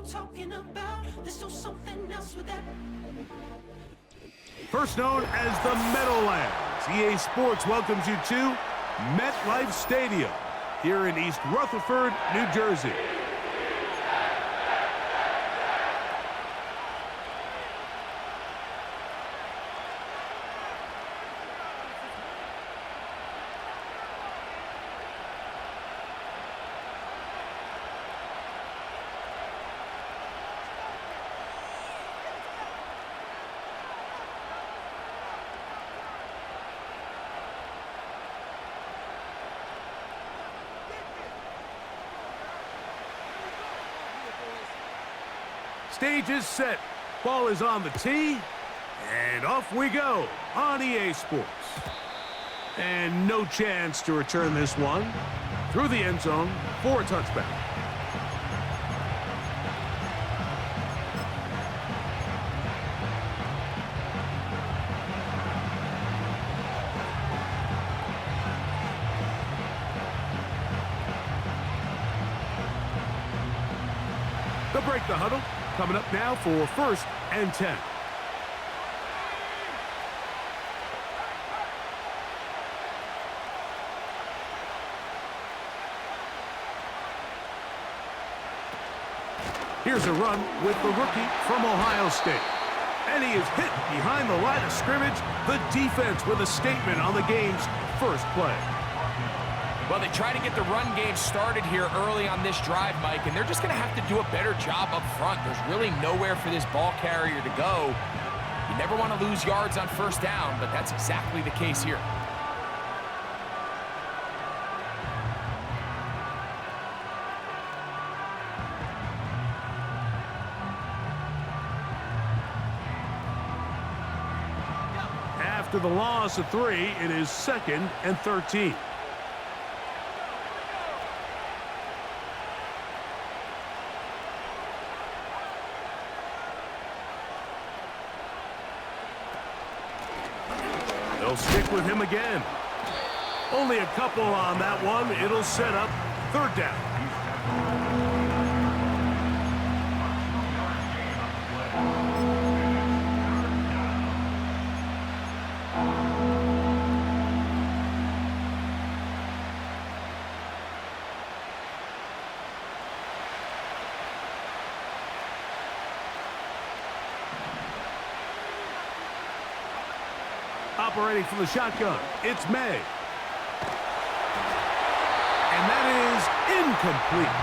talking about. There's still something else with that. First known as the Meadowlands, EA Sports welcomes you to MetLife Stadium here in East Rutherford, New Jersey. Stage is set. Ball is on the tee. And off we go on EA Sports. And no chance to return this one through the end zone for a touchback. They'll break the huddle. Coming up now for 1st and 10. Here's a run with the rookie from Ohio State. And he is hit behind the line of scrimmage. The defense with a statement on the game's first play. Well, they try to get the run game started here early on this drive, Mike, and they're just going to have to do a better job up front. There's really nowhere for this ball carrier to go. You never want to lose yards on 1st down, but that's exactly the case here. After the loss of 3, it is 2nd and 13. They'll stick with him again. Only a couple on that one. It'll set up 3rd down. Operating from the shotgun, it's May. And that is incomplete.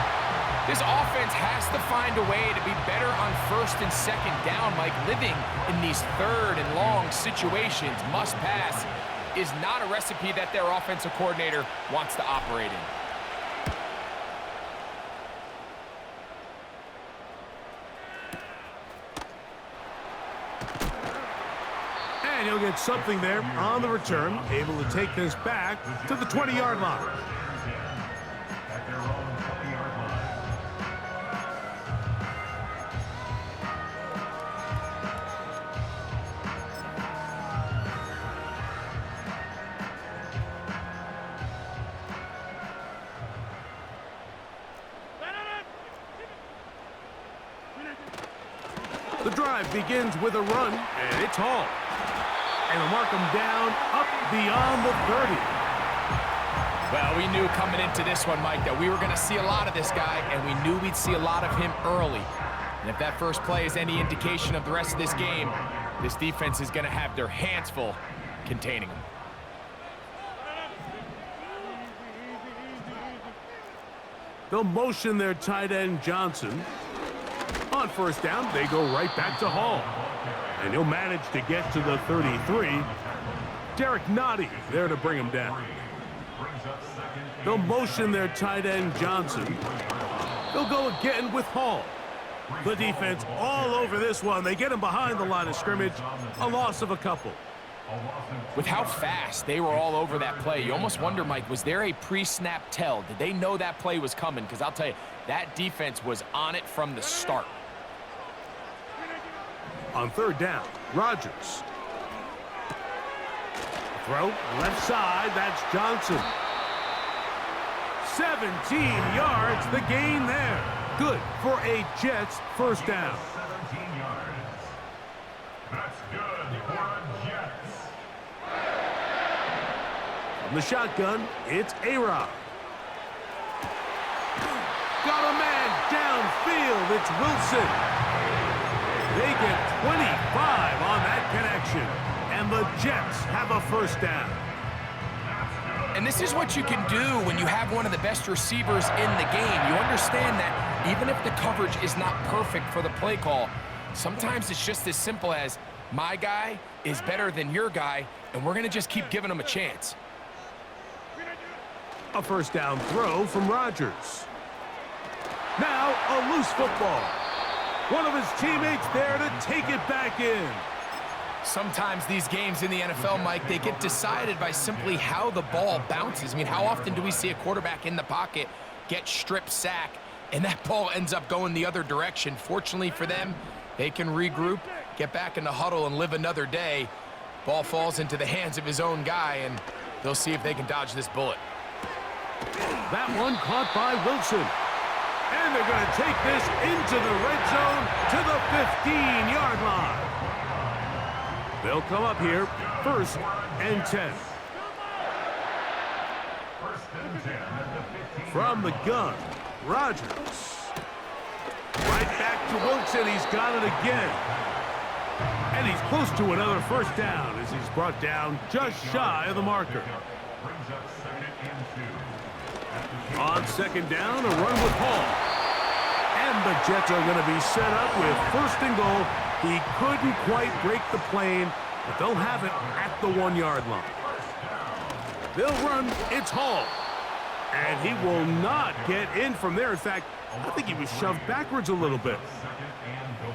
This offense has to find a way to be better on 1st and 2nd down, Mike. Living in these 3rd and long situations, must pass, is not a recipe that their offensive coordinator wants to operate in. And he'll get something there on the return, able to take this back to the 20-yard line. The drive begins with a run, and it's Hall. And they'll mark him down up beyond the 30. Well, we knew coming into this one, Mike, that we were going to see a lot of this guy, and we knew we'd see a lot of him early. And if that first play is any indication of the rest of this game, this defense is going to have their hands full containing him. They'll motion their tight end, Johnson. On 1st down, they go right back to Hall. And he'll manage to get to the 33. Derek Nottie there to bring him down. They'll motion their tight end, Johnson. They'll go again with Hall. The defense all over this one. They get him behind the line of scrimmage. A loss of a couple. With how fast they were all over that play, you almost wonder, Mike, was there a pre-snap tell? Did they know that play was coming? Because I'll tell you, that defense was on it from the start. On 3rd down, Rodgers. Throw, left side, that's Johnson. 17 yards, the gain there. Good for a Jets first down. 17 yards. That's good for a Jets. From the shotgun, it's A-Rod. Got a man downfield. It's Wilson. They get 25 on that connection, and the Jets have a first down. And this is what you can do when you have one of the best receivers in the game. You understand that even if the coverage is not perfect for the play call, sometimes it's just as simple as my guy is better than your guy, and we're going to just keep giving him a chance. A first down throw from Rodgers. Now a loose football. One of his teammates there to take it back in. Sometimes these games in the NFL, Mike, they get decided by simply how the ball bounces. I mean, how often do we see a quarterback in the pocket get strip sack, and that ball ends up going the other direction? Fortunately for them, they can regroup, get back in the huddle, and live another day. Ball falls into the hands of his own guy, and they'll see if they can dodge this bullet. That one caught by Wilson. And they're going to take this into the red zone to the 15-yard line. They'll come up here, 1st and 10. From the gun, Rodgers. Right back to Wilson. He's got it again. And he's close to another first down as he's brought down just shy of the marker. On 2nd down, a run with Hall. And the Jets are going to be set up with 1st and goal. He couldn't quite break the plane, but they'll have it at the 1-yard line. They'll run. It's Hall. And he will not get in from there. In fact, I think he was shoved backwards a little bit.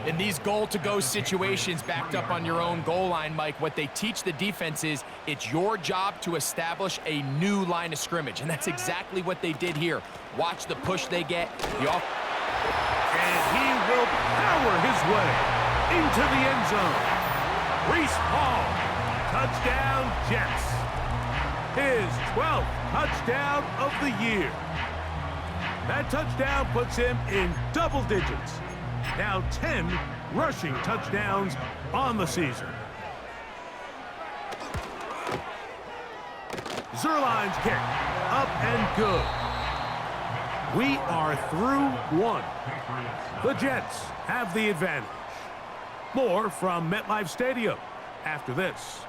In these goal-to-go situations backed up on your own goal line, Mike, what they teach the defense is it's your job to establish a new line of scrimmage, and that's exactly what they did here. Watch the push they get. And he will power his way into the end zone. Reese Hall, touchdown Jets. His 12th touchdown of the year. That touchdown puts him in double digits. Now 10 rushing touchdowns on the season. Zerline's kick, up and good. We are through one. The Jets have the advantage. More from MetLife Stadium after this.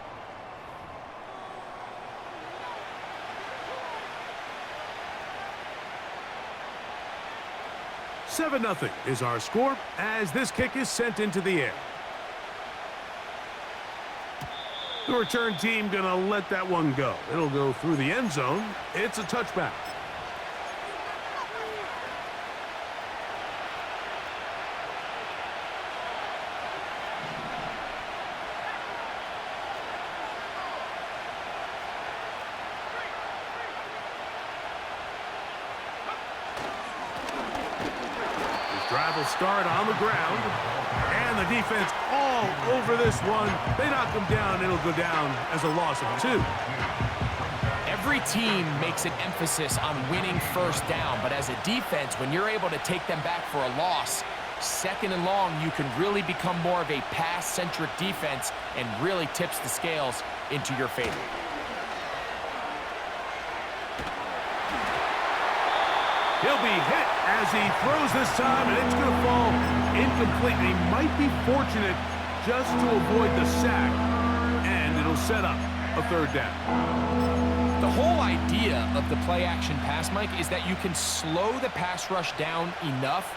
7-0 is our score as this kick is sent into the air. The return team gonna let that one go. It'll go through the end zone. It's a touchback. Drive will start on the ground, and the defense all over this one. They knock him down. It'll go down as a loss of 2. Every team makes an emphasis on winning first down, but as a defense, when you're able to take them back for a loss, 2nd and long, you can really become more of a pass-centric defense and really tips the scales into your favor. He'll be hit as he throws this time, and it's going to fall incomplete. He might be fortunate just to avoid the sack, and it'll set up a 3rd down. The whole idea of the play-action pass, Mike, is that you can slow the pass rush down enough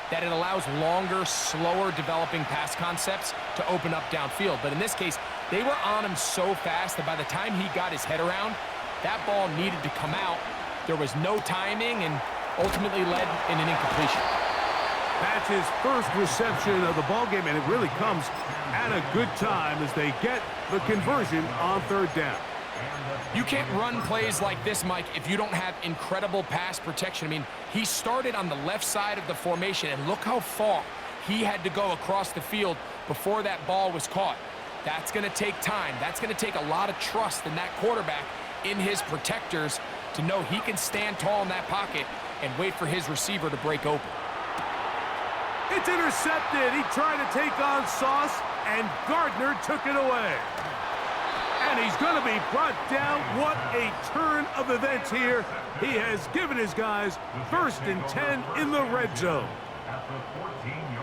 that it allows longer, slower developing pass concepts to open up downfield. But in this case, they were on him so fast that by the time he got his head around, that ball needed to come out. There was no timing, and ultimately led in an incompletion. That's his first reception of the ballgame, and it really comes at a good time as they get the conversion on 3rd down. You can't run plays like this, Mike, if you don't have incredible pass protection. I mean, he started on the left side of the formation, and look how far he had to go across the field before that ball was caught. That's going to take time. That's going to take a lot of trust in that quarterback in his protectors to know he can stand tall in that pocket and wait for his receiver to break open. It's intercepted. He tried to take on Sauce, and Gardner took it away. And he's going to be brought down. What a turn of events here. He has given his guys 1st and 10 in the red zone.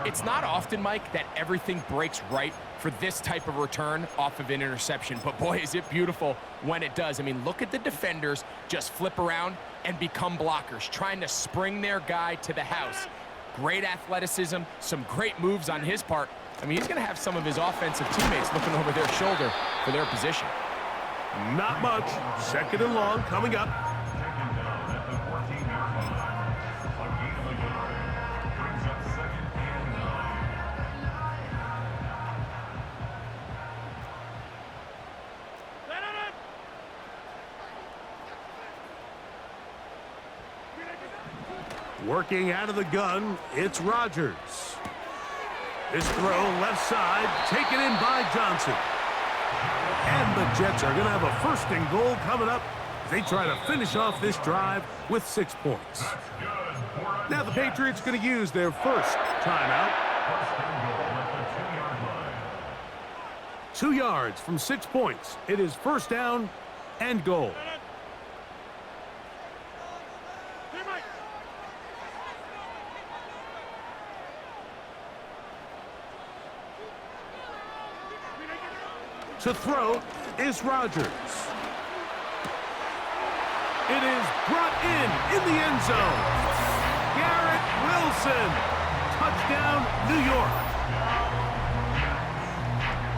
It's not often, Mike, that everything breaks right for this type of return off of an interception. But boy, is it beautiful when it does. I mean, look at the defenders just flip around and become blockers, trying to spring their guy to the house. Great athleticism, some great moves on his part. I mean, he's going to have some of his offensive teammates looking over their shoulder for their position. Not much. 2nd and long coming up. Working out of the gun, it's Rodgers. This throw left side, taken in by Johnson. And the Jets are going to have a 1st and goal coming up as they try to finish off this drive with 6 points. Now the Patriots going to use their first timeout. 2 yards from 6 points. It is 1st down and goal. To throw is Rodgers. It is brought in the end zone. Garrett Wilson. Touchdown, New York.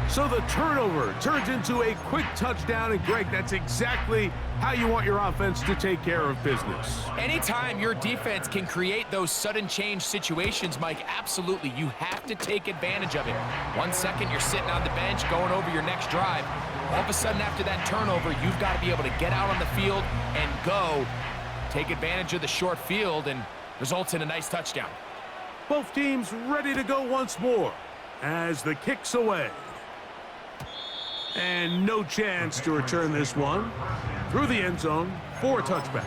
So the turnover turns into a quick touchdown, and Greg, that's exactly how you want your offense to take care of business. Anytime your defense can create those sudden change situations, Mike, absolutely, you have to take advantage of it. 1 second, you're sitting on the bench, going over your next drive. All of a sudden, after that turnover, you've got to be able to get out on the field and go. Take advantage of the short field, and results in a nice touchdown. Both teams ready to go once more as the kick's away. And no chance to return this one through the end zone for a touchback.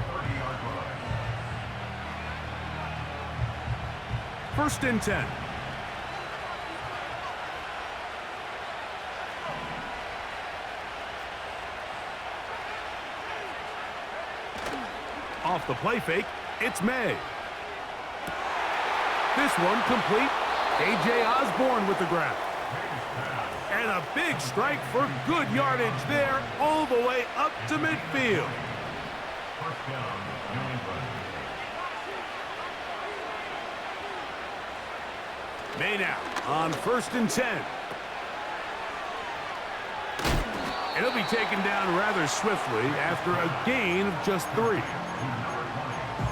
1st and 10. Off the play fake, it's May. This one complete. A.J. Osborne with the grab. And a big strike for good yardage there all the way up to midfield. May now on 1st and 10. And he'll be taken down rather swiftly after a gain of just 3.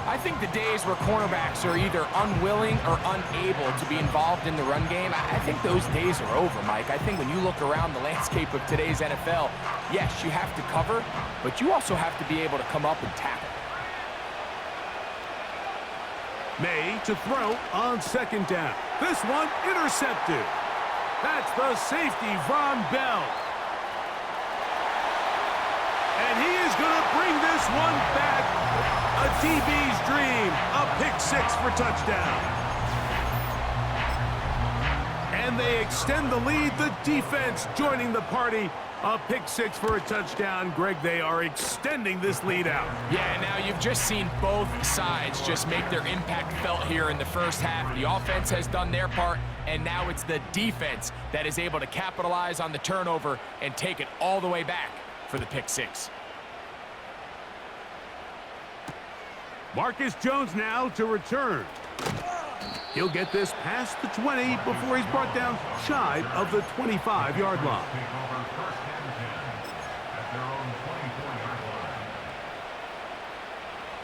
I think the days where cornerbacks are either unwilling or unable to be involved in the run game, I think those days are over, Mike. I think when you look around the landscape of today's NFL, yes, you have to cover, but you also have to be able to come up and tackle. May to throw on 2nd down. This one intercepted. That's the safety, Von Bell. And he is going to bring this one back. A DB's dream, a pick 6 for touchdown. And they extend the lead, the defense joining the party. A pick 6 for a touchdown. Greg, they are extending this lead out. Yeah, now you've just seen both sides just make their impact felt here in the first half. The offense has done their part, and now it's the defense that is able to capitalize on the turnover and take it all the way back for the pick 6. Marcus Jones now to return. He'll get this past the 20 before he's brought down shy of the 25-yard line.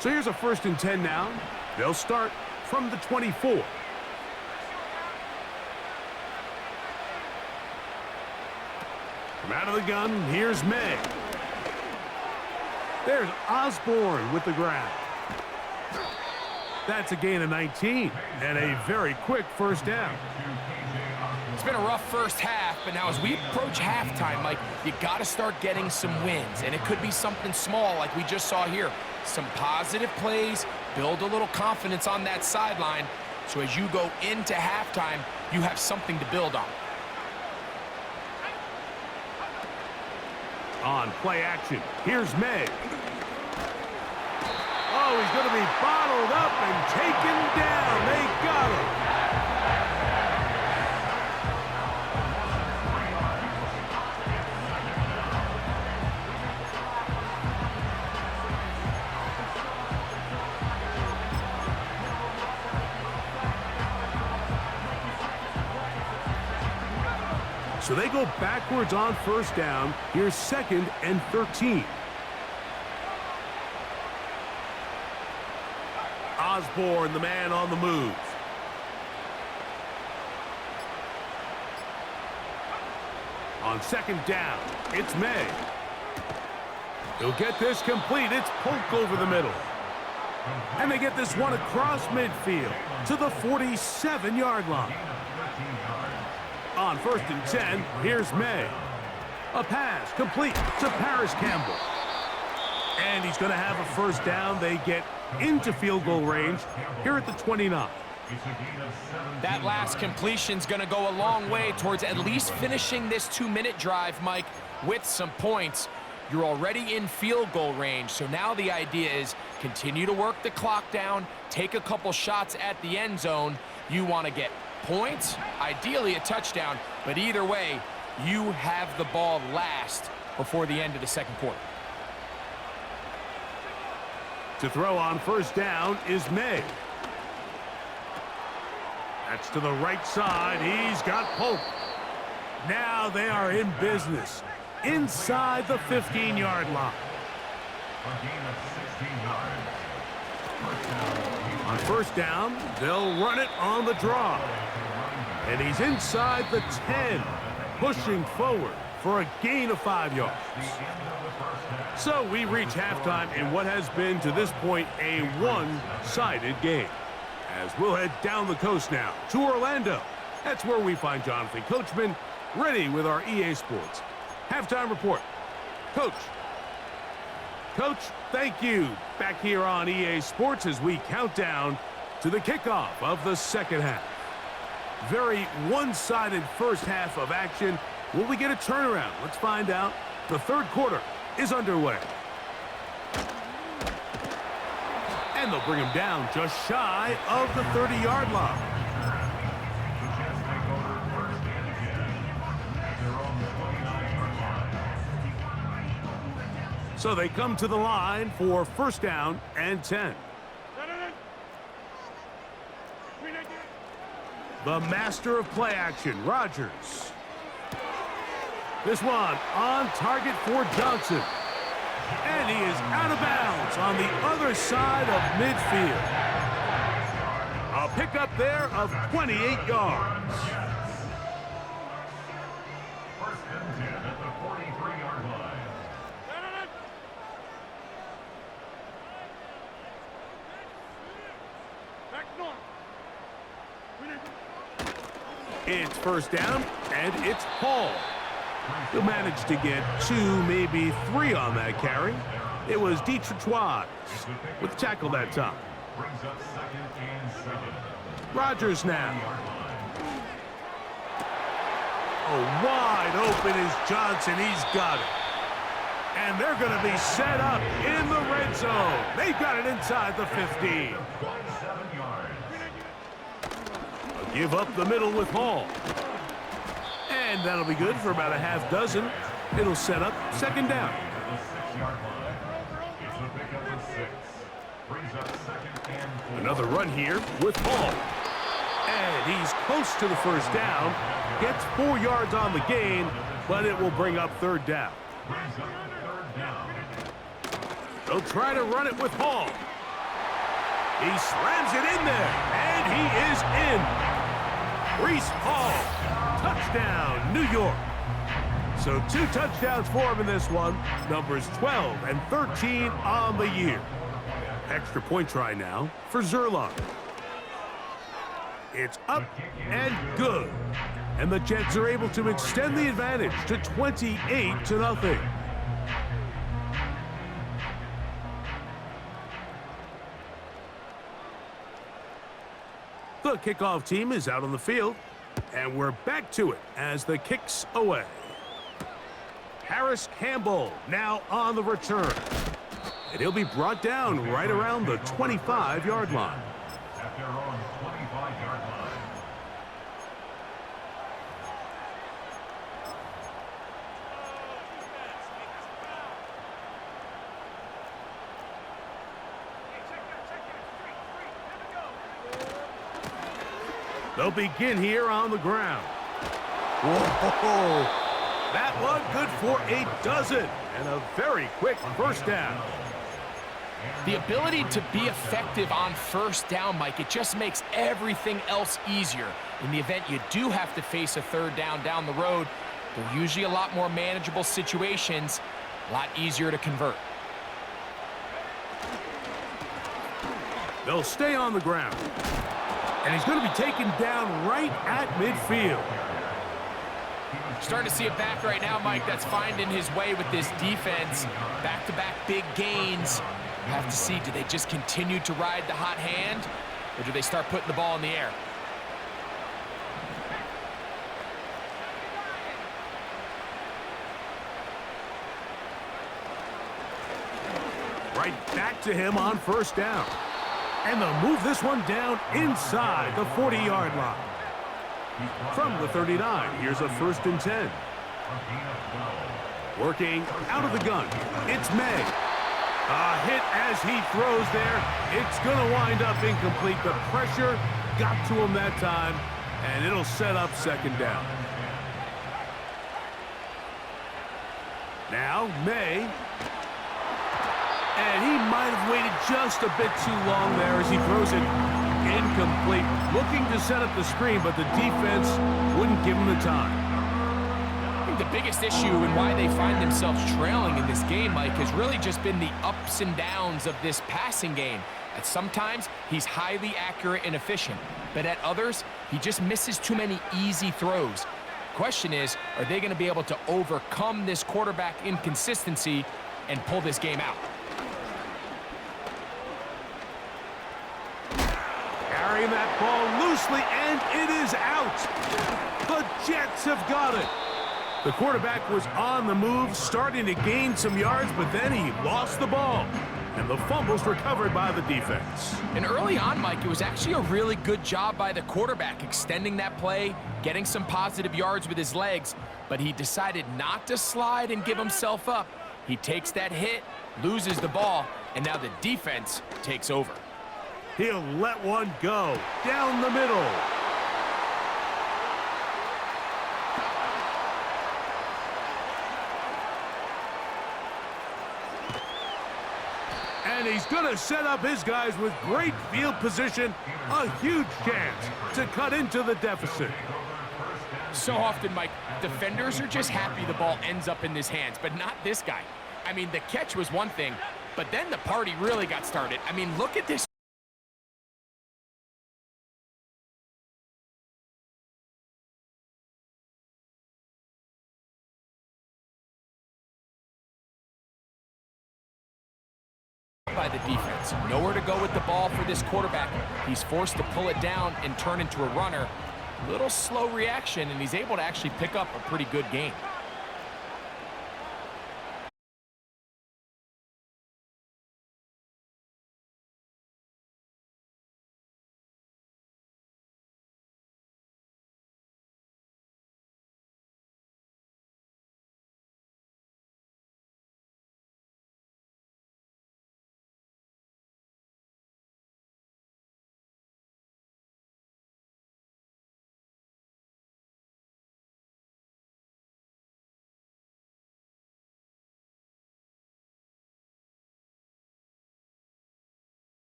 So here's a 1st and 10 now. They'll start from the 24. From out of the gun, here's May. There's Osborne with the grab. That's a gain of 19 and a very quick 1st down. It's been a rough first half, but now as we approach halftime, Mike, you got to start getting some wins, and it could be something small like we just saw here. Some positive plays, build a little confidence on that sideline, So as you go into halftime, you have something to build on. On play action, here's May. Oh, he's going to be bottled up and taken down. They got him. So they go backwards on first down. Here's 2nd and 13. Osborne, the man on the move. On 2nd down, it's May. He'll get this complete. It's Polk over the middle. And they get this one across midfield to the 47-yard line. On 1st and 10, here's May. A pass complete to Paris Campbell. And he's going to have a first down. They get into field goal range here at the 29. That last completion's going to go a long way towards at least finishing this 2-minute drive, Mike, with some points. You're already in field goal range, so now the idea is continue to work the clock down, take a couple shots at the end zone. You want to get points, ideally a touchdown, but either way, you have the ball last before the end of the second quarter. To throw on first down is May. That's to the right side. He's got Polk. Now they are in business inside the 15-yard line. On first down, they'll run it on the draw. And he's inside the 10, pushing forward for a gain of 5 yards. So we reach halftime in what has been, to this point, a one-sided game. As we'll head down the coast now to Orlando. That's where we find Jonathan Coachman, ready with our EA Sports halftime report. Coach. Coach, thank you. Back here on EA Sports as we count down to the kickoff of the second half. Very one-sided first half of action. Will we get a turnaround? Let's find out. The third quarter is underway. And they'll bring him down just shy of the 30-yard line. So they come to the line for first down and 10. The master of play action, Rodgers. This one on target for Johnson. And he is out of bounds on the other side of midfield. A pickup there of 28 yards. First and 10 at the 43-yard line. It's first down, and it's Hall. He'll manage to get 2, maybe 3 on that carry. It was Dietrich Wise with the tackle that time. Brings up 2nd and 7. Rodgers now. Oh, wide open is Johnson. He's got it. And they're going to be set up in the red zone. They've got it inside the 15. 27 yards. Give up the middle with Hall. And that'll be good for about a half dozen. It'll set up second down. The 6-yard line. It's a pickup of 6. Brings up 2nd and 4. Another run here with Hall. And he's close to the first down. Gets 4 yards on the gain, but it will bring up third down. Brings up 3rd down. They'll try to run it with Hall. He slams it in there, and he is in. Breece Hall, touchdown, New York. So 2 touchdowns for him in this one. Numbers 12 and 13 on the year. Extra point try now for Zerline. It's up and good. And the Jets are able to extend the advantage to 28-0. The The kickoff team is out on the field, and we're back to it as the kick's away. Harris Campbell now on the return, and he'll be brought down right around the 25-yard line. At their own 25-yard line. They'll begin here on the ground. Whoa! That one good for a dozen and a very quick first down. The ability to be effective on first down, Mike, it just makes everything else easier. In the event you do have to face a third down the road, they're usually a lot more manageable situations, a lot easier to convert. They'll stay on the ground. And he's going to be taken down right at midfield. Starting to see it back right now, Mike, that's finding his way with this defense. Back-to-back big gains. Have to see, do they just continue to ride the hot hand, or do they start putting the ball in the air? Right back to him on first down. And they'll move this one down inside the 40-yard line. From the 39, here's a 1st and 10. Working out of the gun, it's May. A hit as he throws there. It's going to wind up incomplete. The pressure got to him that time, and it'll set up 2nd down. Now, May. And he might have waited just a bit too long there as he throws it incomplete. Looking to set up the screen, but the defense wouldn't give him the time. I think the biggest issue and why they find themselves trailing in this game, Mike, has really just been the ups and downs of this passing game. At sometimes, he's highly accurate and efficient, but at others, he just misses too many easy throws. Question is, are they going to be able to overcome this quarterback inconsistency and pull this game out? Carrying that ball loosely, and it is out. The Jets have got it. The quarterback was on the move, starting to gain some yards, but then he lost the ball. And the fumble's recovered by the defense. And early on, Mike, it was actually a really good job by the quarterback, extending that play, getting some positive yards with his legs, but he decided not to slide and give himself up. He takes that hit, loses the ball, and now the defense takes over. He'll let one go down the middle. And he's going to set up his guys with great field position. A huge chance to cut into the deficit. So often, Mike, defenders are just happy the ball ends up in his hands, but not this guy. I mean, the catch was one thing, but then the party really got started. I mean, look at this. By the defense. Nowhere to go with the ball for this quarterback. He's forced to pull it down and turn into a runner. Little slow reaction, and he's able to actually pick up a pretty good game.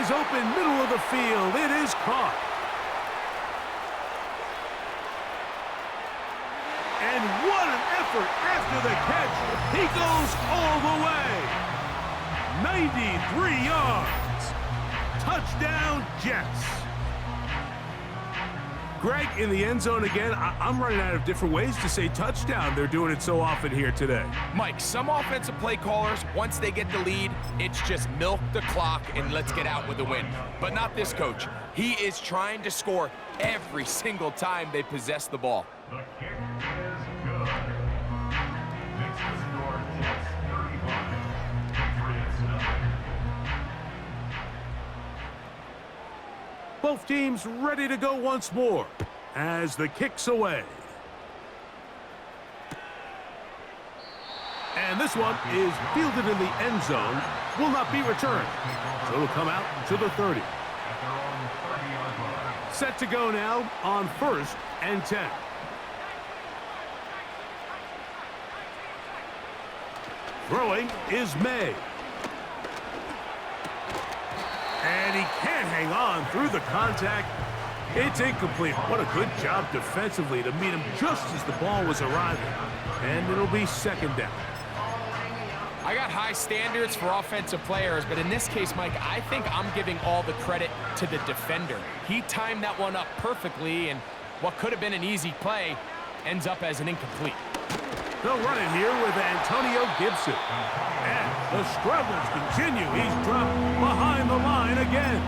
is open, middle of the field. It is caught. And what an effort after the catch. He goes all the way. 93 yards. Touchdown, Jets. Greg, in the end zone again. I'm running out of different ways to say touchdown. They're doing it so often here today. Mike, some offensive play callers, once they get the lead, it's just milk the clock and let's get out with the win. But not this coach. He is trying to score every single time they possess the ball. The kick is good. Makes the score Jets 35. Patriots 9. Both teams ready to go once more as the kick's away. And this one is fielded in the end zone, will not be returned. So it'll come out to the 30. At their own 30-yard line. Set to go now on 1st and 10. Throwing is May. And he can't hang on through the contact. It's incomplete. What a good job defensively to meet him just as the ball was arriving. And it'll be 2nd down. I got high standards for offensive players, but in this case, Mike, I think I'm giving all the credit to the defender. He timed that one up perfectly, and what could have been an easy play ends up as an incomplete. They'll run it here with Antonio Gibson. And the struggles continue. He's dropped behind the line again.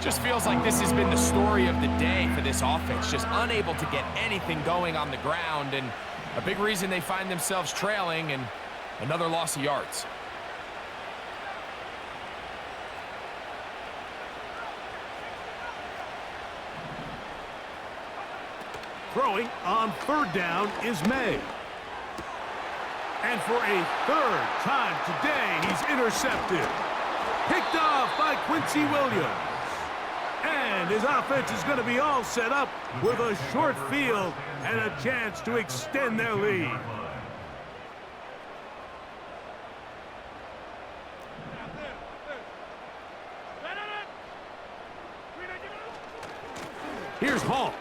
Just feels like this has been the story of the day for this offense. Just unable to get anything going on the ground, and a big reason they find themselves trailing and another loss of yards. Throwing on 3rd down is May. And for a 3rd time today, he's intercepted. Picked off by Quincy Williams. And his offense is going to be all set up with a short field and a chance to extend their lead. Here's Hall.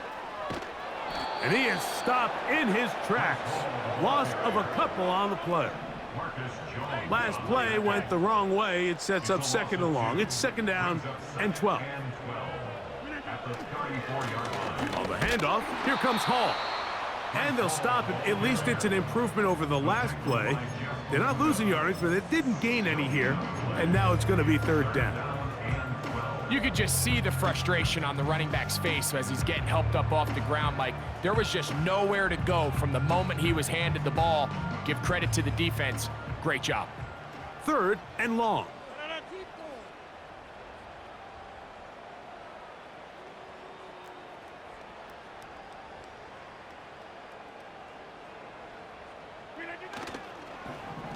And he is stopped in his tracks. Loss of a couple on the play. Last play went the wrong way. It sets up 2nd and long. It's 2nd down and 12. On the handoff, here comes Hall. And they'll stop it. At least it's an improvement over the last play. They're not losing yardage, but they didn't gain any here. And now it's going to be 3rd down. You could just see the frustration on the running back's face as he's getting helped up off the ground. Like, there was just nowhere to go from the moment he was handed the ball. Give credit to the defense. Great job. 3rd and long.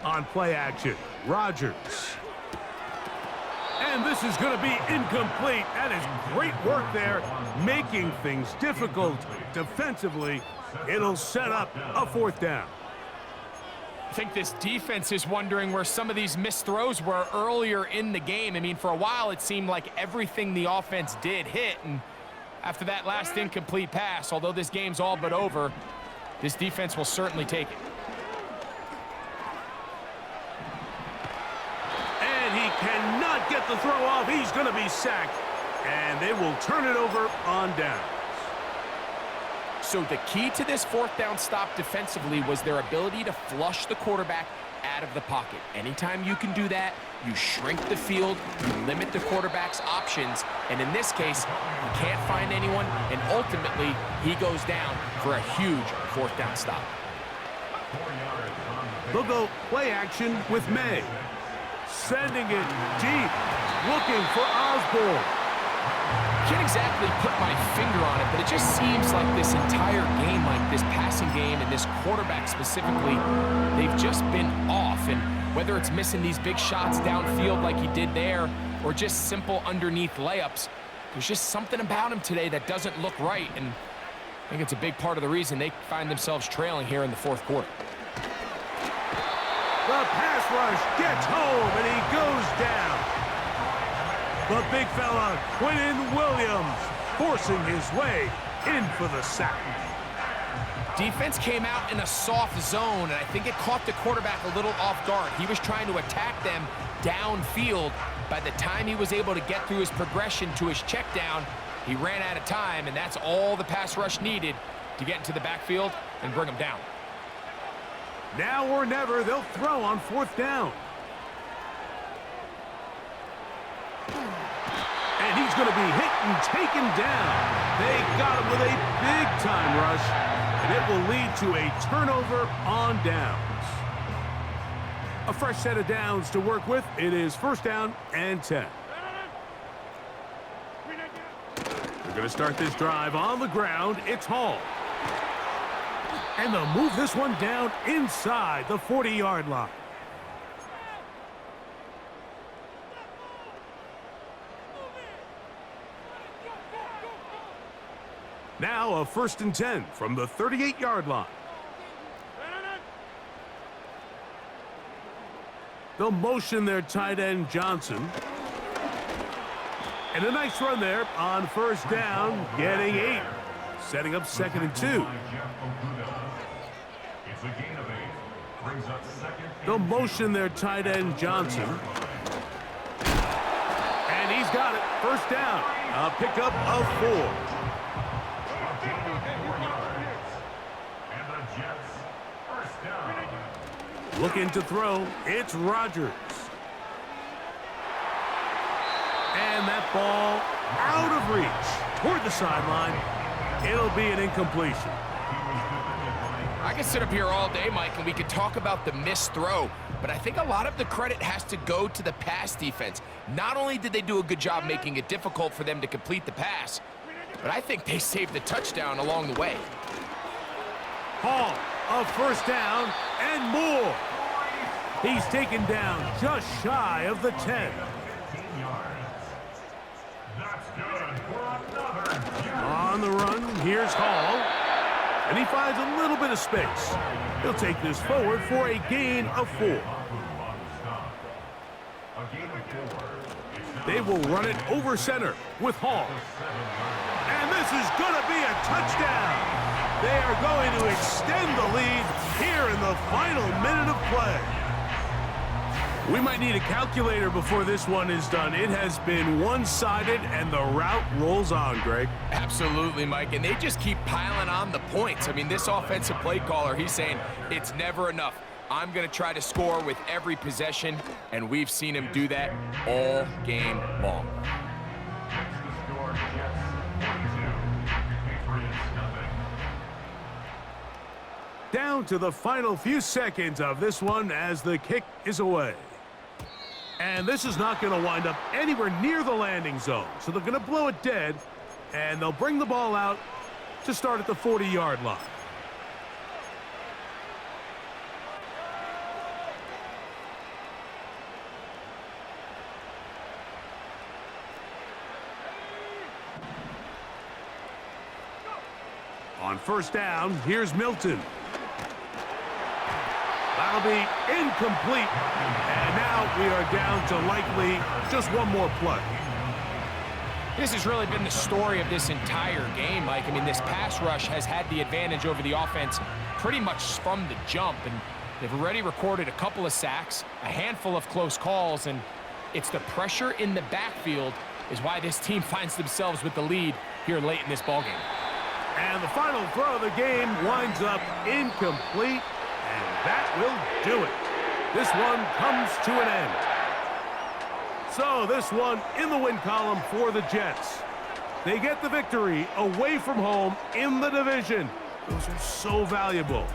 On play action, Rodgers. And this is going to be incomplete. That is great work there, making things difficult defensively. It'll set up a 4th down. I think this defense is wondering where some of these missed throws were earlier in the game. I mean, for a while, it seemed like everything the offense did hit. And after that last incomplete pass, although this game's all but over, this defense will certainly take it. He cannot get the throw off. He's going to be sacked. And they will turn it over on downs. So the key to this 4th down stop defensively was their ability to flush the quarterback out of the pocket. Anytime you can do that, you shrink the field, you limit the quarterback's options, and in this case, he can't find anyone, and ultimately, he goes down for a huge 4th down stop. They'll go play action with May. Sending it deep, looking for Osborne. Can't exactly put my finger on it, but it just seems like this entire game, like this passing game and this quarterback specifically, they've just been off. And whether it's missing these big shots downfield like he did there, or just simple underneath layups, there's just something about him today that doesn't look right. And I think it's a big part of the reason they find themselves trailing here in the 4th quarter. The pass rush gets home, and he goes down. The big fella, Quinnen Williams, forcing his way in for the sack. Defense came out in a soft zone, and I think it caught the quarterback a little off guard. He was trying to attack them downfield. By the time he was able to get through his progression to his check down, he ran out of time, and that's all the pass rush needed to get into the backfield and bring him down. Now or never, they'll throw on 4th down. And he's going to be hit and taken down. They got him with a big-time rush, and it will lead to a turnover on downs. A fresh set of downs to work with. It is 1st down and 10. They're going to start this drive on the ground. It's Hall. And they'll move this one down inside the 40-yard line. Now a 1st and 10 from the 38-yard line. They'll motion their tight end Johnson. And a nice run there on 1st down, getting 8. Setting up 2nd and 2. It's a gain of 8. Brings up 2nd. They'll motion their tight end Johnson. And he's got it. 1st down. A pickup of 4. And the Jets, 1st down. Looking to throw. It's Rodgers. And that ball out of reach toward the sideline. It'll be an incompletion. I could sit up here all day, Mike, and we could talk about the missed throw, but I think a lot of the credit has to go to the pass defense. Not only did they do a good job making it difficult for them to complete the pass, but I think they saved the touchdown along the way. Hall, a 1st down and more. He's taken down just shy of the 10. 15 yards. That's good for another. On the run, here's Hall. And he finds a little bit of space. He'll take this forward for a gain of 4. They will run it over center with Hall. And this is going to be a touchdown. They are going to extend the lead here in the final minute of play. We might need a calculator before this one is done. It has been one-sided, and the route rolls on, Greg. Absolutely, Mike, and they just keep piling on the points. I mean, this offensive play caller, he's saying it's never enough. I'm going to try to score with every possession, and we've seen him do that all game long. Down to the final few seconds of this one as the kick is away. And this is not going to wind up anywhere near the landing zone. So they're going to blow it dead, and they'll bring the ball out to start at the 40-yard line. On 1st down, here's Milton. That'll be incomplete. And now we are down to likely just one more play. This has really been the story of this entire game, Mike. I mean, this pass rush has had the advantage over the offense pretty much from the jump. And they've already recorded a couple of sacks, a handful of close calls, and it's the pressure in the backfield is why this team finds themselves with the lead here late in this ballgame. And the final throw of the game winds up incomplete. And that will do it. This one comes to an end. So this one in the win column for the Jets. They get the victory away from home in the division. Those are so valuable.